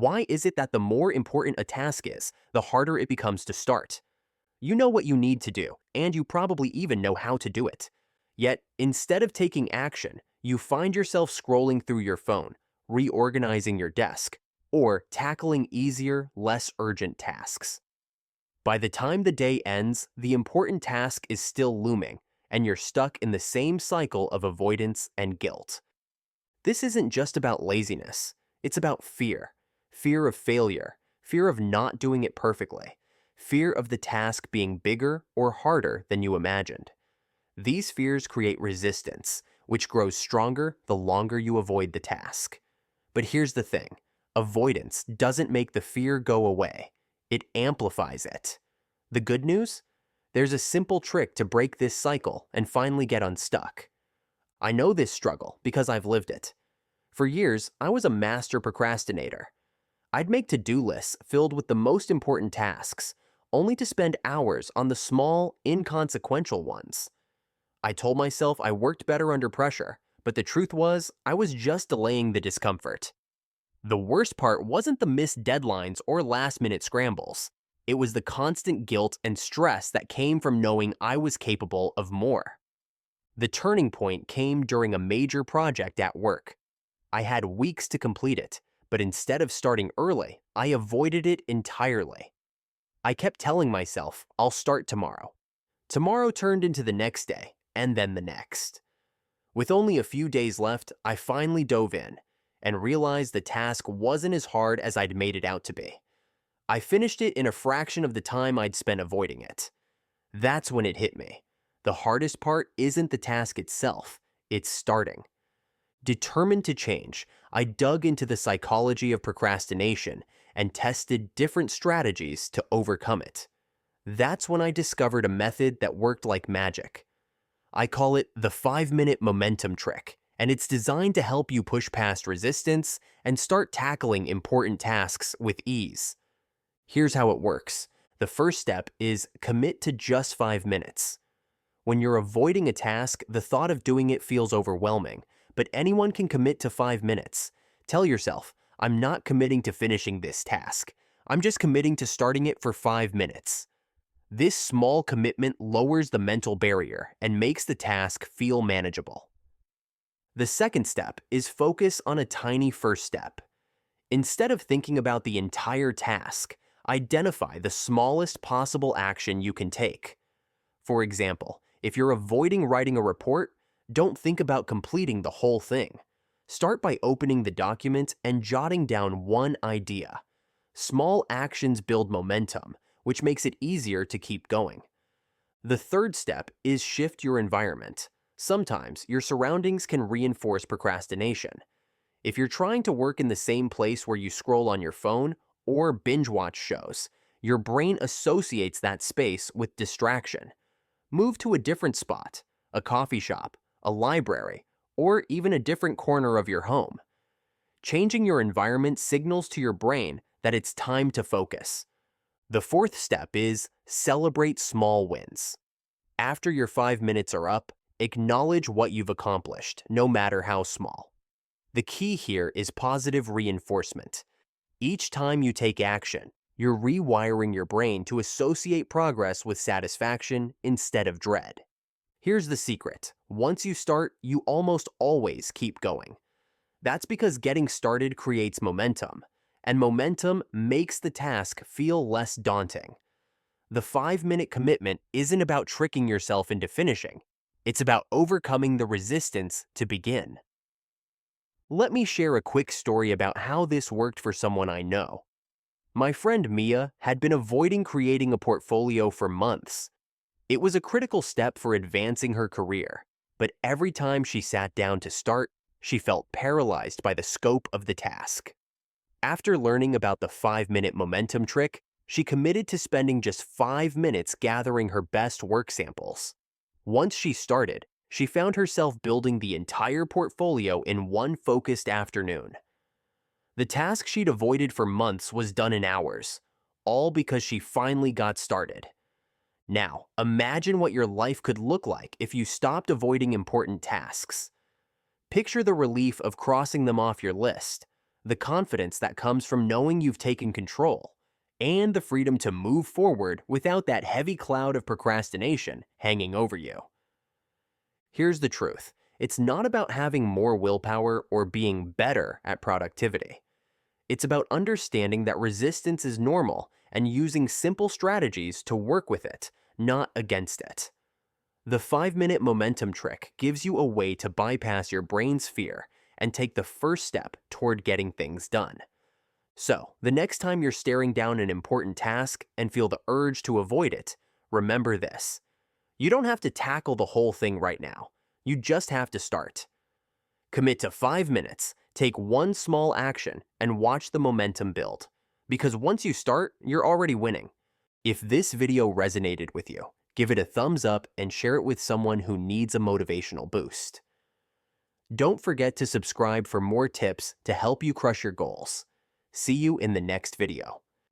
Why is it that the more important a task is, the harder it becomes to start? You know what you need to do, and you probably even know how to do it. Yet, instead of taking action, you find yourself scrolling through your phone, reorganizing your desk, or tackling easier, less urgent tasks. By the time the day ends, the important task is still looming, and you're stuck in the same cycle of avoidance and guilt. This isn't just about laziness, it's about fear. Fear of failure, fear of not doing it perfectly, fear of the task being bigger or harder than you imagined. These fears create resistance, which grows stronger the longer you avoid the task. But here's the thing, avoidance doesn't make the fear go away, it amplifies it. The good news? There's a simple trick to break this cycle and finally get unstuck. I know this struggle because I've lived it. For years, I was a master procrastinator. I'd make to-do lists filled with the most important tasks, only to spend hours on the small, inconsequential ones. I told myself I worked better under pressure, but the truth was, I was just delaying the discomfort. The worst part wasn't the missed deadlines or last-minute scrambles. It was the constant guilt and stress that came from knowing I was capable of more. The turning point came during a major project at work. I had weeks to complete it, but instead of starting early, I avoided it entirely. I kept telling myself, I'll start tomorrow. Tomorrow turned into the next day, and then the next. With only a few days left, I finally dove in and realized the task wasn't as hard as I'd made it out to be. I finished it in a fraction of the time I'd spent avoiding it. That's when it hit me. The hardest part isn't the task itself, it's starting. Determined to change, I dug into the psychology of procrastination and tested different strategies to overcome it. That's when I discovered a method that worked like magic. I call it the 5-minute momentum trick, and it's designed to help you push past resistance and start tackling important tasks with ease. Here's how it works. The first step is commit to just 5 minutes. When you're avoiding a task, the thought of doing it feels overwhelming, but anyone can commit to 5 minutes. Tell yourself, I'm not committing to finishing this task. I'm just committing to starting it for 5 minutes. This small commitment lowers the mental barrier and makes the task feel manageable. The second step is focus on a tiny first step. Instead of thinking about the entire task, identify the smallest possible action you can take. For example, if you're avoiding writing a report, don't think about completing the whole thing. Start by opening the document and jotting down one idea. Small actions build momentum, which makes it easier to keep going. The third step is shift your environment. Sometimes your surroundings can reinforce procrastination. If you're trying to work in the same place where you scroll on your phone or binge watch shows, your brain associates that space with distraction. Move to a different spot, a coffee shop, a library, or even a different corner of your home. Changing your environment signals to your brain that it's time to focus. The fourth step is celebrate small wins. After your 5 minutes are up, acknowledge what you've accomplished, no matter how small. The key here is positive reinforcement. Each time you take action, you're rewiring your brain to associate progress with satisfaction instead of dread. Here's the secret. Once you start, you almost always keep going. That's because getting started creates momentum, and momentum makes the task feel less daunting. The 5-minute commitment isn't about tricking yourself into finishing. It's about overcoming the resistance to begin. Let me share a quick story about how this worked for someone I know. My friend Mia had been avoiding creating a portfolio for months. It was a critical step for advancing her career, but every time she sat down to start, she felt paralyzed by the scope of the task. After learning about the 5-minute momentum trick, she committed to spending just 5 minutes gathering her best work samples. Once she started, she found herself building the entire portfolio in one focused afternoon. The task she'd avoided for months was done in hours, all because she finally got started. Now, imagine what your life could look like if you stopped avoiding important tasks. Picture the relief of crossing them off your list. the confidence that comes from knowing you've taken control, and the freedom to move forward without that heavy cloud of procrastination hanging over you. Here's the truth. It's not about having more willpower or being better at productivity. It's about understanding that resistance is normal and using simple strategies to work with it, not against it. The 5-minute momentum trick gives you a way to bypass your brain's fear and take the first step toward getting things done. So, the next time you're staring down an important task and feel the urge to avoid it, remember this. You don't have to tackle the whole thing right now. You just have to start. Commit to 5 minutes, take one small action, and watch the momentum build. Because once you start, you're already winning. If this video resonated with you, give it a thumbs up and share it with someone who needs a motivational boost. Don't forget to subscribe for more tips to help you crush your goals. See you in the next video.